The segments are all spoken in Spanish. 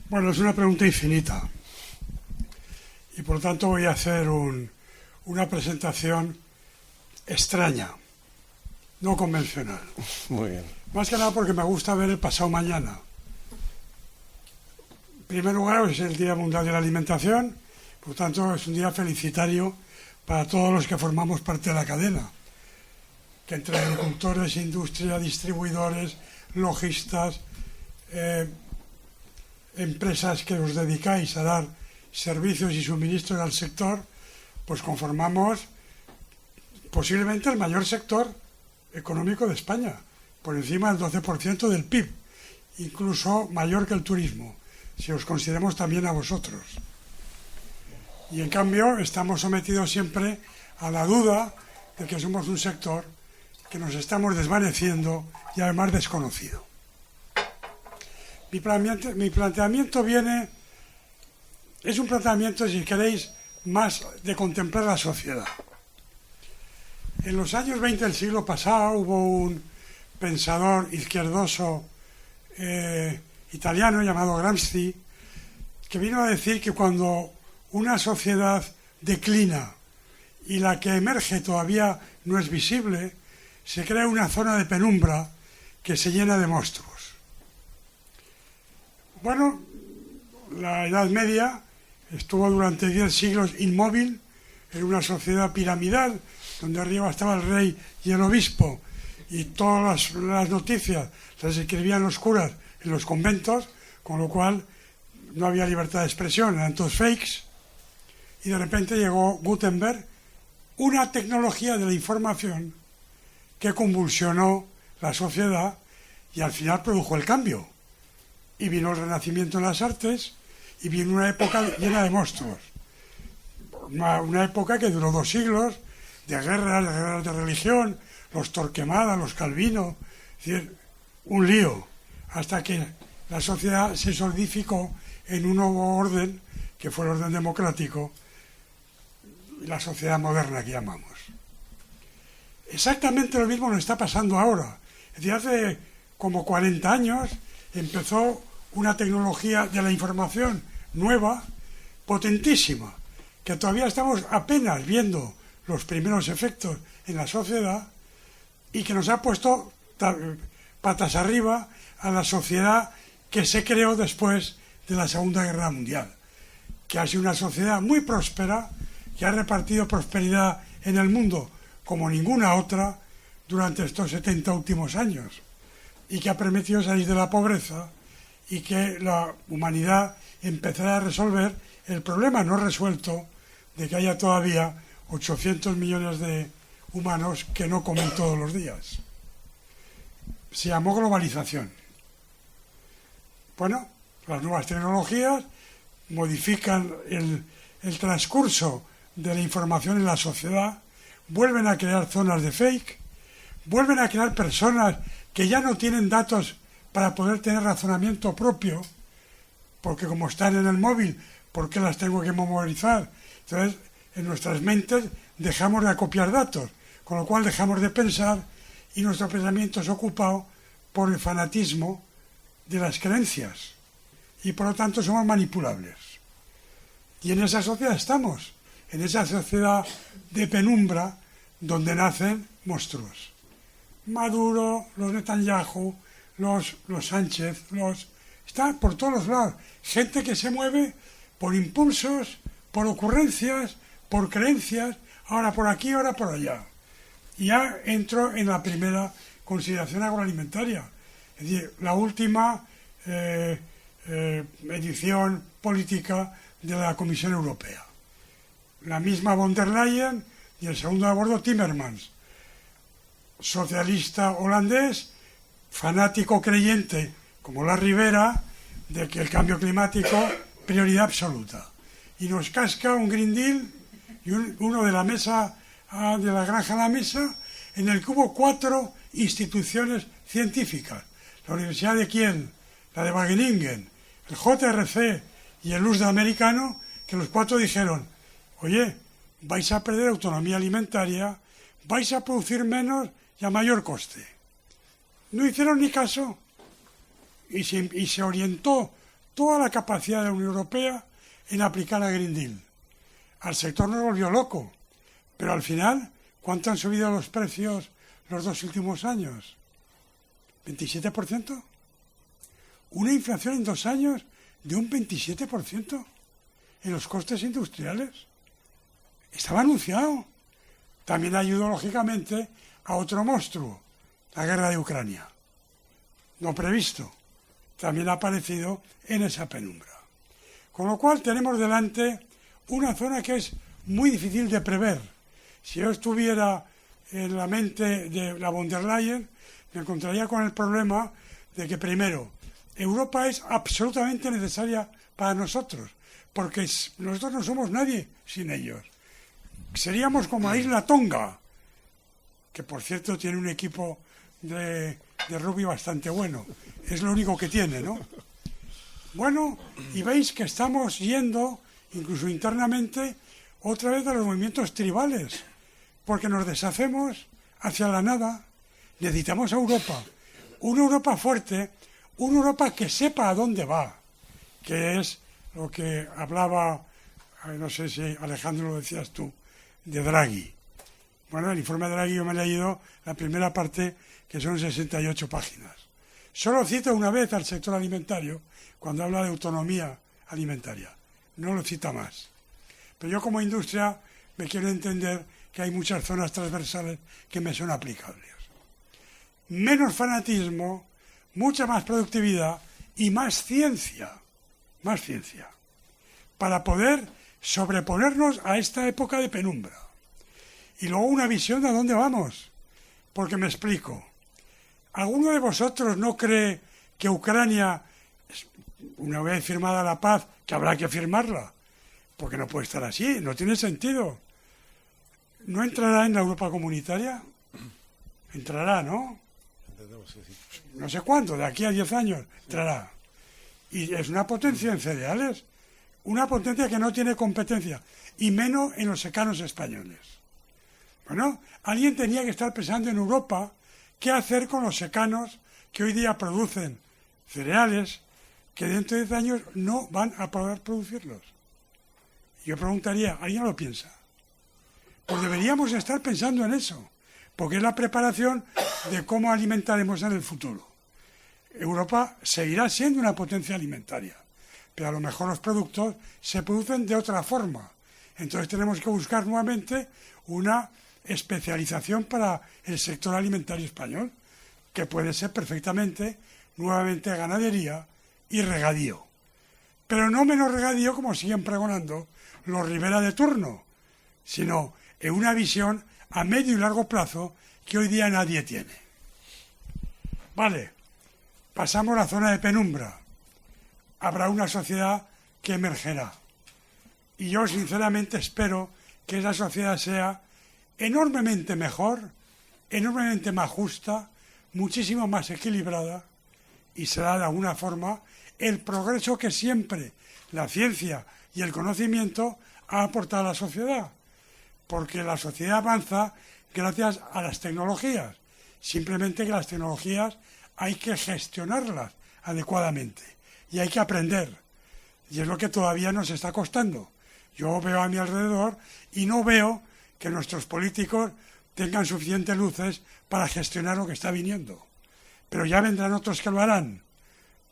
Bueno, es una pregunta infinita y por lo tanto voy a hacer una presentación extraña, no convencional. Muy bien. Más que nada porque me gusta ver el pasado mañana. En primer lugar, es el Día Mundial de la Alimentación, por lo tanto es un día felicitario para todos los que formamos parte de la cadena, que entre agricultores, industria, distribuidores, logistas, empresas que os dedicáis a dar servicios y suministros al sector, pues conformamos posiblemente el mayor sector económico de España, por encima del 12% del PIB, incluso mayor que el turismo, si os consideramos también a vosotros. Y en cambio estamos sometidos siempre a la duda de que somos un sector que nos estamos desvaneciendo y además desconocido. Mi planteamiento es un planteamiento, si queréis, más de contemplar la sociedad. En los años 20 del siglo pasado hubo un pensador izquierdoso italiano llamado Gramsci, que vino a decir que cuando una sociedad declina y la que emerge todavía no es visible, se crea una zona de penumbra que se llena de monstruos. Bueno, la Edad Media estuvo durante 10 siglos inmóvil en una sociedad piramidal, donde arriba estaba el rey y el obispo, y todas las noticias las escribían los curas en los conventos, con lo cual no había libertad de expresión, eran todos fakes, y de repente llegó Gutenberg, una tecnología de la información que convulsionó la sociedad y al final produjo el cambio. Y vino el Renacimiento en las artes y vino una época llena de monstruos. Una época que duró 2 siglos, de guerras de religión, los Torquemada, los Calvino, es decir, un lío, hasta que la sociedad se solidificó en un nuevo orden, que fue el orden democrático, la sociedad moderna que llamamos. Exactamente lo mismo nos está pasando ahora. Es decir, hace como 40 años empezó una tecnología de la información nueva, potentísima, que todavía estamos apenas viendo los primeros efectos en la sociedad y que nos ha puesto patas arriba a la sociedad que se creó después de la Segunda Guerra Mundial, que ha sido una sociedad muy próspera, que ha repartido prosperidad en el mundo como ninguna otra durante estos 70 últimos años, y que ha permitido salir de la pobreza y que la humanidad empezará a resolver el problema no resuelto de que haya todavía 800 millones de humanos que no comen todos los días. Se llamó globalización. Bueno, las nuevas tecnologías modifican el transcurso de la información en la sociedad, vuelven a crear zonas de fake, vuelven a crear personas que ya no tienen datos para poder tener razonamiento propio, porque como están en el móvil, ¿por qué las tengo que memorizar? Entonces, en nuestras mentes dejamos de acopiar datos, con lo cual dejamos de pensar y nuestro pensamiento es ocupado por el fanatismo de las creencias y por lo tanto somos manipulables. Y en esa sociedad estamos, en esa sociedad de penumbra donde nacen monstruos. Maduro, los Netanyahu, los Sánchez, está por todos los lados. Gente que se mueve por impulsos, por ocurrencias, por creencias, ahora por aquí, ahora por allá. Y ya entro en la primera consideración agroalimentaria. Es decir, la última edición política de la Comisión Europea. La misma von der Leyen y el segundo a bordo Timmermans, socialista holandés, fanático creyente como la Rivera de que el cambio climático prioridad absoluta, y nos casca un Green Deal y uno de la mesa de la granja a la mesa en el que hubo 4 instituciones científicas, la Universidad de Kiel, la de Wageningen, el JRC y el USDA americano, que los 4 dijeron: oye, vais a perder autonomía alimentaria, vais a producir menos y a mayor coste. No hicieron ni caso y se orientó toda la capacidad de la Unión Europea en aplicar la Green Deal. Al sector nos volvió loco, pero al final, ¿cuánto han subido los precios los 2 últimos años? ¿27%? Una inflación en 2 años de un 27% en los costes industriales. Estaba anunciado. También ayudó, lógicamente, a otro monstruo, la guerra de Ucrania. No previsto. También ha aparecido en esa penumbra. Con lo cual tenemos delante una zona que es muy difícil de prever. Si yo estuviera en la mente de la von der Leyen, me encontraría con el problema de que, primero, Europa es absolutamente necesaria para nosotros, porque nosotros no somos nadie sin ellos. Seríamos como la isla Tonga, que por cierto tiene un equipo de rugby bastante bueno. Es lo único que tiene, ¿no? Bueno, y veis que estamos yendo, incluso internamente, otra vez a los movimientos tribales, porque nos deshacemos hacia la nada. Necesitamos a Europa, una Europa fuerte, una Europa que sepa a dónde va, que es lo que hablaba, no sé si Alejandro lo decías tú, de Draghi. Bueno, el informe de Draghi yo me he leído la primera parte, que son 68 páginas. Solo cita una vez al sector alimentario cuando habla de autonomía alimentaria. No lo cita más. Pero yo como industria me quiero entender que hay muchas zonas transversales que me son aplicables. Menos fanatismo, mucha más productividad y más ciencia. Más ciencia. Para poder sobreponernos a esta época de penumbra. Y luego una visión de a dónde vamos. Porque me explico. ¿Alguno de vosotros no cree que Ucrania, una vez firmada la paz, que habrá que firmarla? Porque no puede estar así, no tiene sentido. ¿No entrará en la Europa comunitaria? Entrará, ¿no? No sé cuánto, de aquí a 10 años entrará. Y es una potencia en cereales, una potencia que no tiene competencia, y menos en los secanos españoles. Bueno, alguien tenía que estar pensando en Europa qué hacer con los secanos que hoy día producen cereales que dentro de 10 años no van a poder producirlos. Yo preguntaría, ¿alguien lo piensa? Pues deberíamos estar pensando en eso, porque es la preparación de cómo alimentaremos en el futuro. Europa seguirá siendo una potencia alimentaria, pero a lo mejor los productos se producen de otra forma. Entonces tenemos que buscar nuevamente una especialización para el sector alimentario español, que puede ser perfectamente nuevamente ganadería y regadío. Pero no menos regadío, como siguen pregonando los Rivera de turno, sino en una visión a medio y largo plazo que hoy día nadie tiene. Vale, pasamos a la zona de penumbra. Habrá una sociedad que emergerá. Y yo sinceramente espero que esa sociedad sea enormemente mejor, enormemente más justa, muchísimo más equilibrada, y será de alguna forma el progreso que siempre la ciencia y el conocimiento ha aportado a la sociedad, porque la sociedad avanza gracias a las tecnologías, simplemente que las tecnologías hay que gestionarlas adecuadamente y hay que aprender, y es lo que todavía nos está costando. Yo veo a mi alrededor y no veo que nuestros políticos tengan suficientes luces para gestionar lo que está viniendo. Pero ya vendrán otros que lo harán.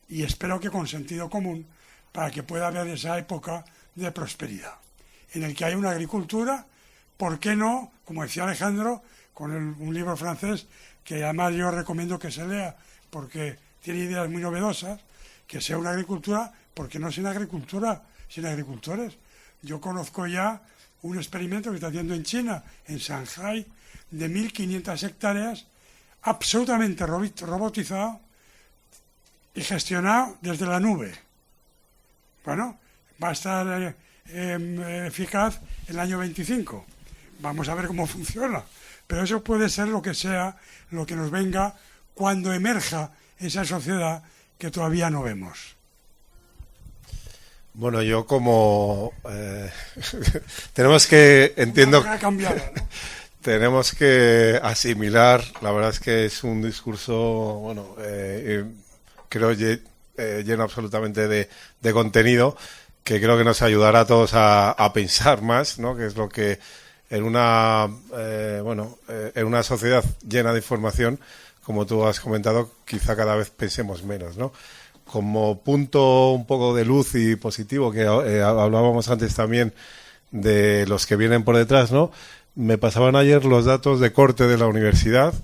Y espero que con sentido común, para que pueda haber esa época de prosperidad, en el que hay una agricultura, ¿por qué no? Como decía Alejandro, con un libro francés, que además yo recomiendo que se lea, porque tiene ideas muy novedosas, que sea una agricultura, porque no sin agricultura, sin agricultores. Yo conozco ya un experimento que está haciendo en China, en Shanghái, de 1.500 hectáreas, absolutamente robotizado y gestionado desde la nube. Bueno, va a estar eficaz el año 25. Vamos a ver cómo funciona. Pero eso puede ser lo que sea, lo que nos venga cuando emerja esa sociedad que todavía no vemos. Bueno, yo como tenemos que, entiendo, tenemos que asimilar, la verdad es que es un discurso, bueno, creo lleno absolutamente de contenido que creo que nos ayudará a todos a pensar más, ¿no? Que es lo que en una en una sociedad llena de información, como tú has comentado, quizá cada vez pensemos menos, ¿no? Como punto un poco de luz y positivo, que hablábamos antes también de los que vienen por detrás, ¿no? Me pasaban ayer los datos de corte de la universidad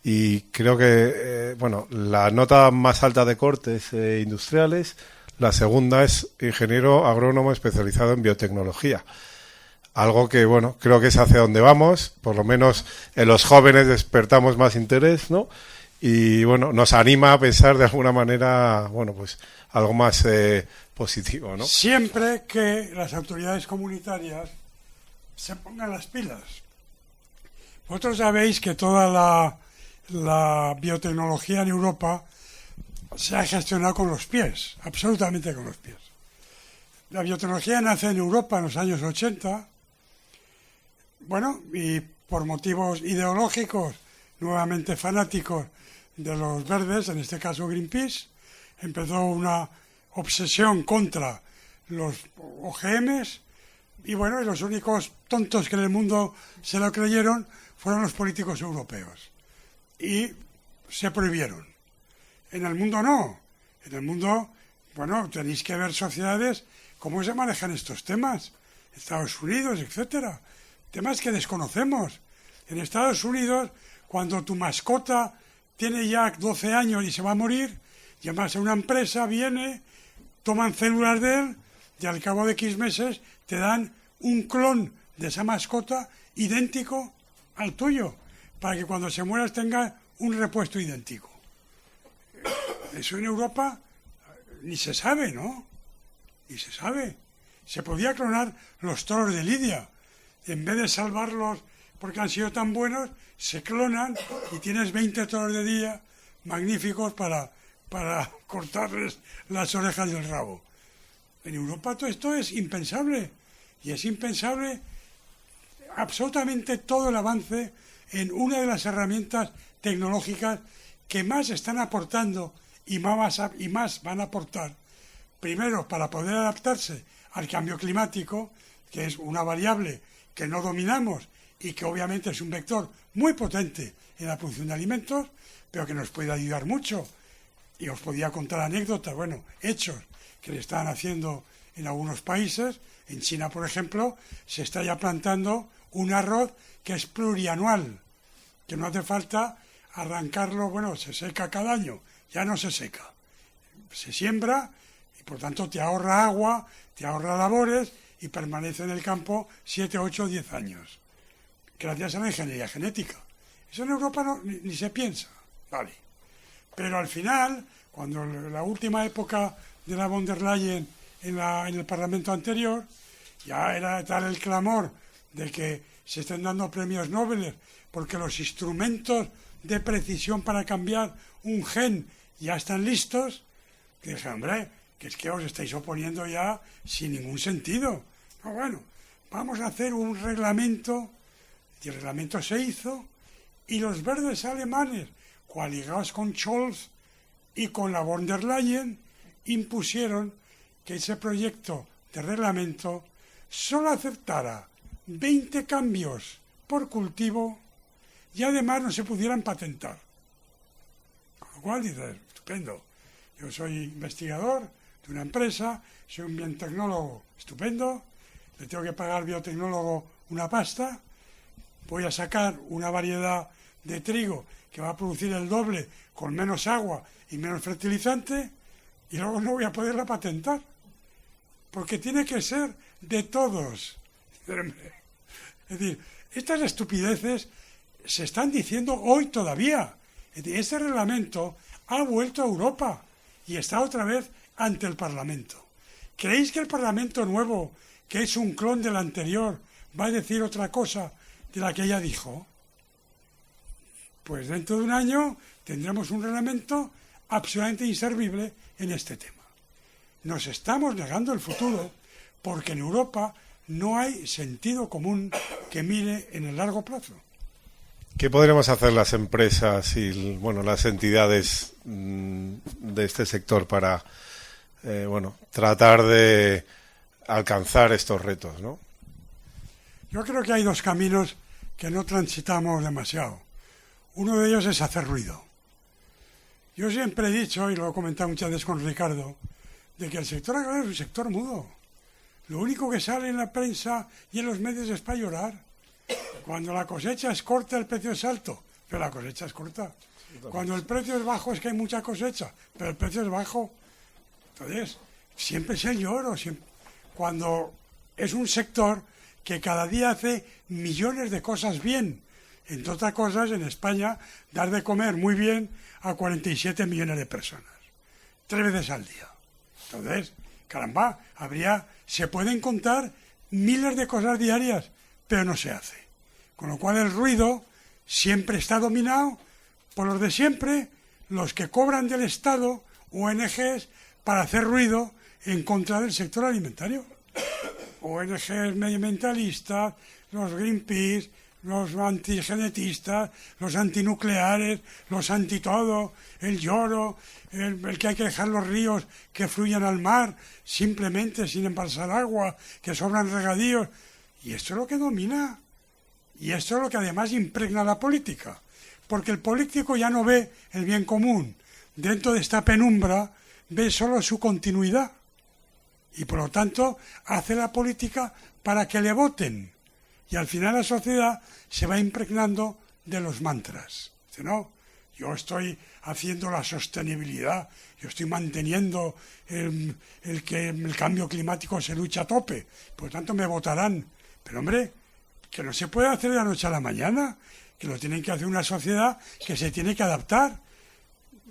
y creo que, la nota más alta de cortes industriales, la segunda es ingeniero agrónomo especializado en biotecnología. Algo que, creo que es hacia donde vamos, por lo menos en los jóvenes despertamos más interés, ¿no? Y, nos anima a pensar de alguna manera, algo más positivo, ¿no? Siempre que las autoridades comunitarias se pongan las pilas. Vosotros sabéis que toda la biotecnología en Europa se ha gestionado con los pies, absolutamente con los pies. La biotecnología nace en Europa en los años 80, y por motivos ideológicos, nuevamente fanáticos de los verdes, en este caso Greenpeace, empezó una obsesión contra los OGMs, y los únicos tontos que en el mundo se lo creyeron fueron los políticos europeos. Y se prohibieron. En el mundo no. En el mundo, tenéis que ver sociedades, cómo se manejan estos temas. Estados Unidos, etcétera. Temas que desconocemos. En Estados Unidos, cuando tu mascota tiene ya 12 años y se va a morir, llamas a una empresa, viene, toman células de él y al cabo de X meses te dan un clon de esa mascota idéntico al tuyo, para que cuando se mueras tenga un repuesto idéntico. Eso en Europa ni se sabe, ¿no? Ni se sabe. Se podía clonar los toros de Lidia. En vez de salvarlos porque han sido tan buenos, se clonan y tienes 20 toros de Lidia magníficos para cortarles las orejas y el rabo. En Europa todo esto es impensable. Y es impensable absolutamente todo el avance en una de las herramientas tecnológicas que más están aportando y más van a aportar, primero para poder adaptarse al cambio climático, que es una variable que no dominamos y que obviamente es un vector muy potente en la producción de alimentos, pero que nos puede ayudar mucho. Y os podía contar anécdotas, hechos que le están haciendo en algunos países. En China, por ejemplo, se está ya plantando un arroz que es plurianual, que no hace falta arrancarlo, se seca cada año, ya no se seca. Se siembra y por tanto te ahorra agua, te ahorra labores y permanece en el campo 7, 8, 10 años. Gracias a la ingeniería genética. Eso en Europa ni se piensa. Vale. Pero al final, cuando la última época de la von der Leyen en el Parlamento anterior, ya era tal el clamor de que se estén dando premios Nobel porque los instrumentos de precisión para cambiar un gen ya están listos, que dije, hombre, que es que os estáis oponiendo ya sin ningún sentido. No, vamos a hacer un reglamento, y el reglamento se hizo, y los verdes alemanes, coaligados con Scholz y con la von der Leyen, impusieron que ese proyecto de reglamento solo aceptara 20 cambios por cultivo y además no se pudieran patentar. Con lo cual dices, estupendo, yo soy investigador de una empresa, soy un biotecnólogo estupendo, le tengo que pagar al biotecnólogo una pasta, voy a sacar una variedad de trigo que va a producir el doble con menos agua y menos fertilizante y luego no voy a poderla patentar. Porque tiene que ser de todos. Es decir, estas estupideces se están diciendo hoy todavía. Es decir, este reglamento ha vuelto a Europa y está otra vez ante el Parlamento. ¿Creéis que el Parlamento nuevo, que es un clon del anterior, va a decir otra cosa de la que ella dijo? Pues dentro de un año tendremos un reglamento absolutamente inservible en este tema. Nos estamos negando el futuro porque en Europa no hay sentido común que mire en el largo plazo. ¿Qué podremos hacer las empresas y bueno, las entidades de este sector para bueno, tratar de alcanzar estos retos, ¿no? Yo creo que hay dos caminos que no transitamos demasiado. Uno de ellos es hacer ruido. Yo siempre he dicho, y lo he comentado muchas veces con Ricardo, de que el sector agrario es un sector mudo. Lo único que sale en la prensa y en los medios es para llorar. Cuando la cosecha es corta, el precio es alto, pero la cosecha es corta. Cuando el precio es bajo, es que hay mucha cosecha, pero el precio es bajo. Entonces, siempre es el lloro. Siempre. Cuando es un sector que cada día hace millones de cosas bien. Entre otras cosas, en España, dar de comer muy bien a 47 millones de personas. 3 veces al día. Entonces, caramba, se pueden contar miles de cosas diarias, pero no se hace. Con lo cual el ruido siempre está dominado por los de siempre, los que cobran del Estado, ONGs, para hacer ruido en contra del sector alimentario. ONGs medioambientalistas, los Greenpeace, los antigenetistas, los antinucleares, los antitodo, el lloro, el que hay que dejar los ríos que fluyan al mar simplemente sin embalsar agua, que sobran regadíos. Y esto es lo que domina. Y esto es lo que además impregna la política. Porque el político ya no ve el bien común. Dentro de esta penumbra ve solo su continuidad. Y por lo tanto hace la política para que le voten. Y al final la sociedad se va impregnando de los mantras. Dice, no, yo estoy haciendo la sostenibilidad, yo estoy manteniendo el que el cambio climático se lucha a tope, por lo tanto me votarán. Pero hombre, que no se puede hacer de la noche a la mañana, que lo tienen que hacer una sociedad que se tiene que adaptar.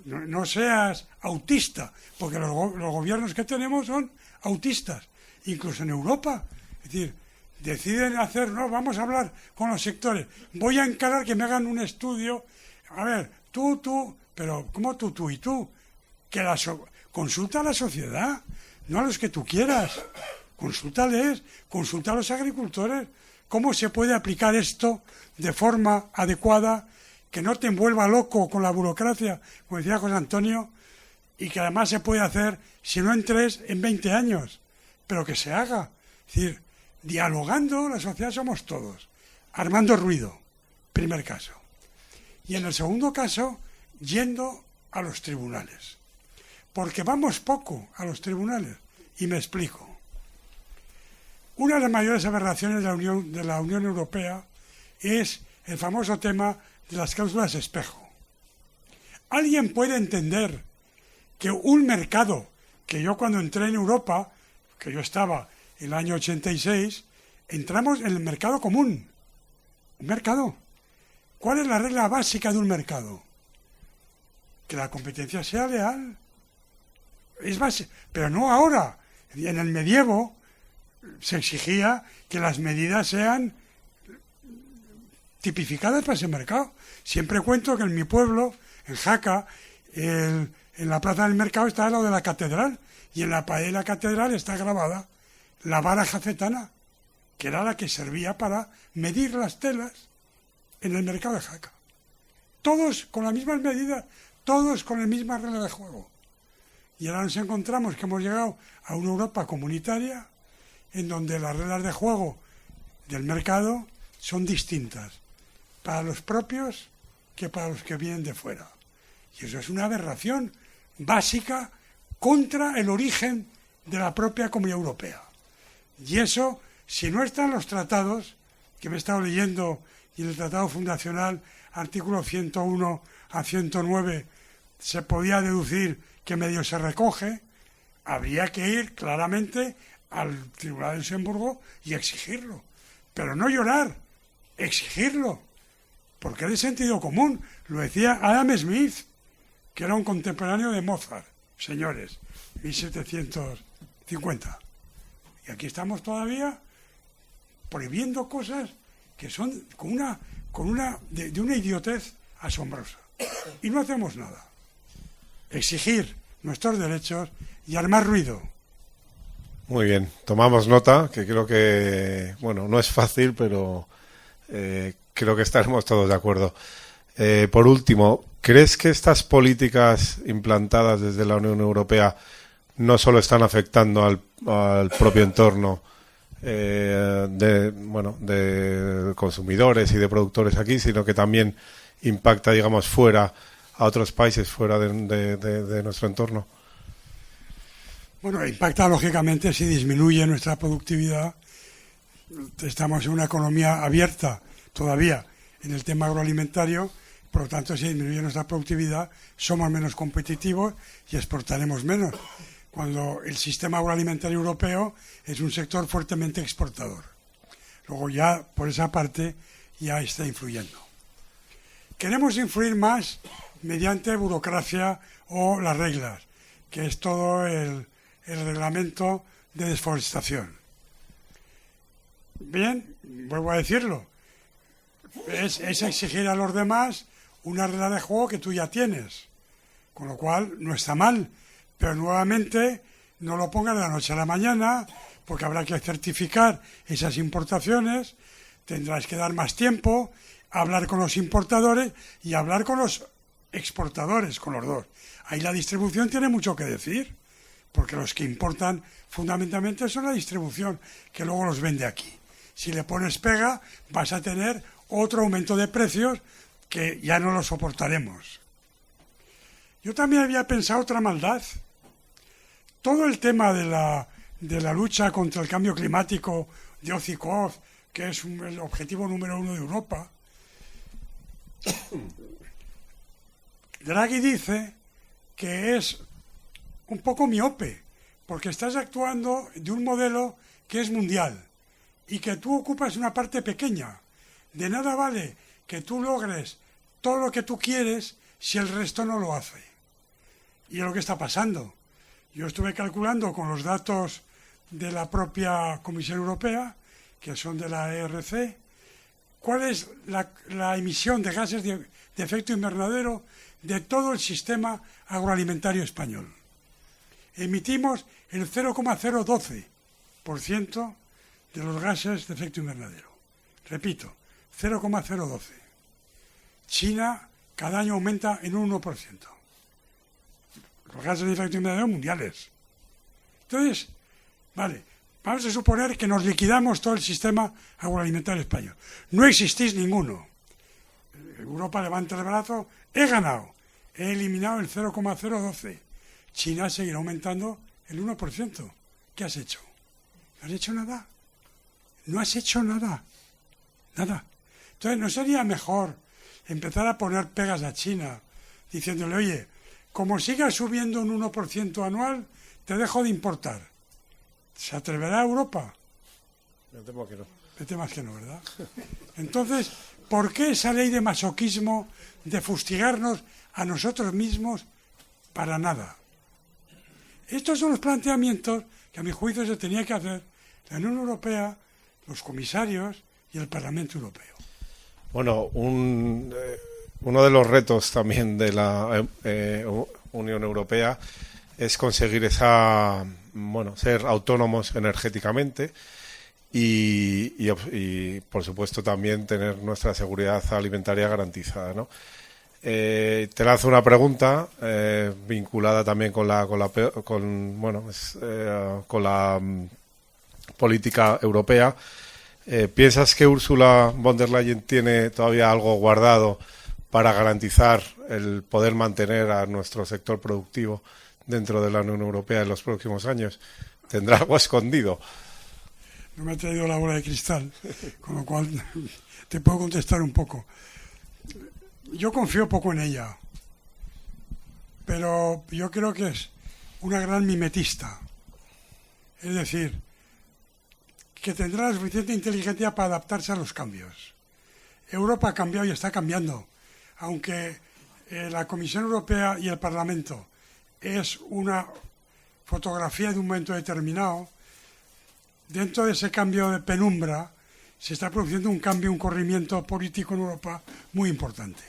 No seas autista, porque los gobiernos que tenemos son autistas, incluso en Europa. Es decir, deciden hacer, no, vamos a hablar con los sectores, voy a encarar que me hagan un estudio, a ver, tú, pero ¿cómo tú y tú? Que consulta a la sociedad, no a los que tú quieras, consúltales, consulta a los agricultores, cómo se puede aplicar esto de forma adecuada, que no te envuelva loco con la burocracia, como decía José Antonio, y que además se puede hacer, si no en 3, en 20 años, pero que se haga. Es decir, dialogando, la sociedad somos todos, armando ruido, primer caso. Y en el segundo caso, yendo a los tribunales. Porque vamos poco a los tribunales, y me explico. Una de las mayores aberraciones de la Unión Europea es el famoso tema de las cláusulas espejo. ¿Alguien puede entender que un mercado, que yo cuando entré en Europa, que yo estaba en el año 86, entramos en el mercado común? Un mercado. ¿Cuál es la regla básica de un mercado? Que la competencia sea leal. Es básico, pero no ahora. En el medievo se exigía que las medidas sean tipificadas para ese mercado. Siempre cuento que en mi pueblo, en Jaca, en la plaza del mercado está al lado de la catedral, y en la pared de la catedral está grabada la vara jacetana, que era la que servía para medir las telas en el mercado de Jaca. Todos con las mismas medidas, todos con la misma regla de juego. Y ahora nos encontramos que hemos llegado a una Europa comunitaria en donde las reglas de juego del mercado son distintas para los propios que para los que vienen de fuera. Y eso es una aberración básica contra el origen de la propia Comunidad Europea. Y eso, si no están los tratados, que me he estado leyendo, y en el Tratado Fundacional, artículo 101 a 109, se podía deducir que medio se recoge, habría que ir claramente al Tribunal de Luxemburgo y exigirlo. Pero no llorar, exigirlo, porque es de sentido común. Lo decía Adam Smith, que era un contemporáneo de Mozart, señores, 1750. Y aquí estamos todavía prohibiendo cosas que son de una idiotez asombrosa. Y no hacemos nada. Exigir nuestros derechos y armar ruido. Muy bien, tomamos nota, que creo que, bueno, no es fácil, pero creo que estaremos todos de acuerdo. Por último, ¿crees que estas políticas implantadas desde la Unión Europea no solo están afectando al propio entorno de consumidores y de productores aquí, sino que también impacta, digamos, fuera, a otros países fuera de nuestro entorno? Bueno, impacta lógicamente si disminuye nuestra productividad. Estamos en una economía abierta todavía en el tema agroalimentario, por lo tanto, si disminuye nuestra productividad, somos menos competitivos y exportaremos menos, cuando el sistema agroalimentario europeo es un sector fuertemente exportador. Luego ya, por esa parte, ya está influyendo. Queremos influir más mediante burocracia o las reglas, que es todo el reglamento de desforestación. Bien, vuelvo a decirlo, es exigir a los demás una regla de juego que tú ya tienes, con lo cual no está mal, pero nuevamente no lo pongas de la noche a la mañana, porque habrá que certificar esas importaciones, tendrás que dar más tiempo, hablar con los importadores y hablar con los exportadores, con los dos. Ahí la distribución tiene mucho que decir, porque los que importan fundamentalmente son la distribución, que luego los vende aquí. Si le pones pega, vas a tener otro aumento de precios que ya no lo soportaremos. Yo también había pensado otra maldad. Todo el tema de la lucha contra el cambio climático de Ocikoz, que es el objetivo número 1 de Europa, Draghi dice que es un poco miope, porque estás actuando de un modelo que es mundial y que tú ocupas una parte pequeña. De nada vale que tú logres todo lo que tú quieres si el resto no lo hace. Y es lo que está pasando. Yo estuve calculando con los datos de la propia Comisión Europea, que son de la ERC, cuál es la emisión de gases de efecto invernadero de todo el sistema agroalimentario español. Emitimos el 0,012% de los gases de efecto invernadero. Repito, 0,012. China cada año aumenta en un 1%. Los gases de efecto invernadero mundiales. Entonces, vale, vamos a suponer que nos liquidamos todo el sistema agroalimentario español. No existís ninguno. Europa levanta el brazo, he ganado, he eliminado el 0,012. China seguirá aumentando el 1%. ¿Qué has hecho? ¿No has hecho nada? No has hecho nada. Nada. Entonces, ¿no sería mejor empezar a poner pegas a China diciéndole, oye, como sigas subiendo un 1% anual, te dejo de importar? ¿Se atreverá Europa? Me temo que no. Me temas que no, ¿verdad? Entonces, ¿por qué esa ley de masoquismo de fustigarnos a nosotros mismos para nada? Estos son los planteamientos que a mi juicio se tenía que hacer la Unión Europea, los comisarios y el Parlamento Europeo. Bueno, uno de los retos también de la Unión Europea es conseguir ser autónomos energéticamente y por supuesto también tener nuestra seguridad alimentaria garantizada, ¿no? Te lanzo una pregunta vinculada también con la política europea. ¿Piensas que Ursula von der Leyen tiene todavía algo guardado para garantizar el poder mantener a nuestro sector productivo dentro de la Unión Europea en los próximos años? ¿Tendrá algo escondido? No me ha traído la bola de cristal, con lo cual te puedo contestar un poco. Yo confío poco en ella, pero yo creo que es una gran mimetista. Es decir, que tendrá la suficiente inteligencia para adaptarse a los cambios. Europa ha cambiado y está cambiando. Aunque la Comisión Europea y el Parlamento es una fotografía de un momento determinado, dentro de ese cambio de penumbra se está produciendo un cambio, un corrimiento político en Europa muy importante.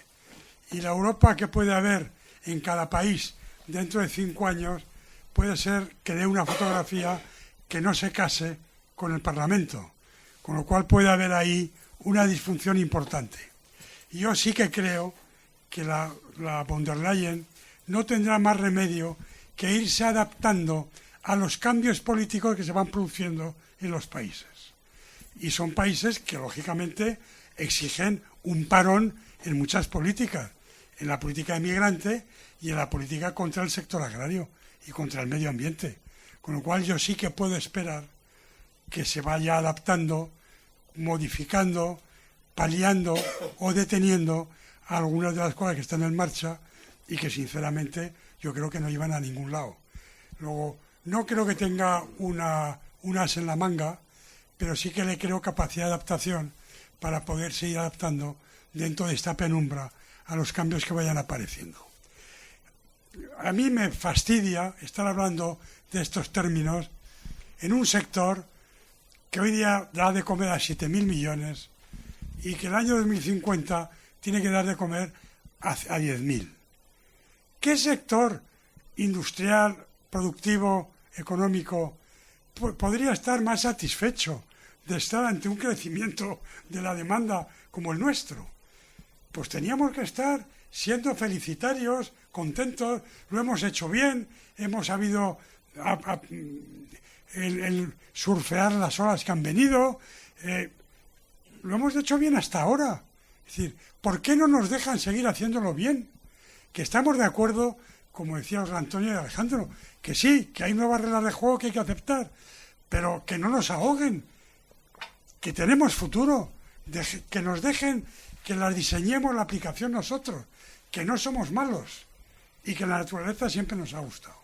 Y la Europa que puede haber en cada país dentro de 5 años puede ser que dé una fotografía que no se case con el Parlamento, con lo cual puede haber ahí una disfunción importante. Y yo sí que creo que la von der Leyen no tendrá más remedio que irse adaptando a los cambios políticos que se van produciendo en los países. Y son países que, lógicamente, exigen un parón en muchas políticas, en la política inmigrante y en la política contra el sector agrario y contra el medio ambiente. Con lo cual yo sí que puedo esperar que se vaya adaptando, modificando, paliando o deteniendo algunas de las cosas que están en marcha y que sinceramente yo creo que no iban a ningún lado. Luego, no creo que tenga un as en la manga, pero sí que le creo capacidad de adaptación para poder seguir adaptando dentro de esta penumbra a los cambios que vayan apareciendo. A mí me fastidia estar hablando de estos términos en un sector que hoy día da de comer a 7.000 millones y que el año 2050 tiene que dar de comer a 10.000. ¿Qué sector industrial, productivo, económico podría estar más satisfecho de estar ante un crecimiento de la demanda como el nuestro? Pues teníamos que estar siendo felicitarios, contentos, lo hemos hecho bien, hemos sabido el surfear las olas que han venido, lo hemos hecho bien hasta ahora. Es decir, ¿por qué no nos dejan seguir haciéndolo bien? Que estamos de acuerdo, como decía José Antonio y Alejandro, que sí, que hay nuevas reglas de juego que hay que aceptar, pero que no nos ahoguen, que tenemos futuro, que nos dejen que las diseñemos la aplicación nosotros, que no somos malos y que la naturaleza siempre nos ha gustado.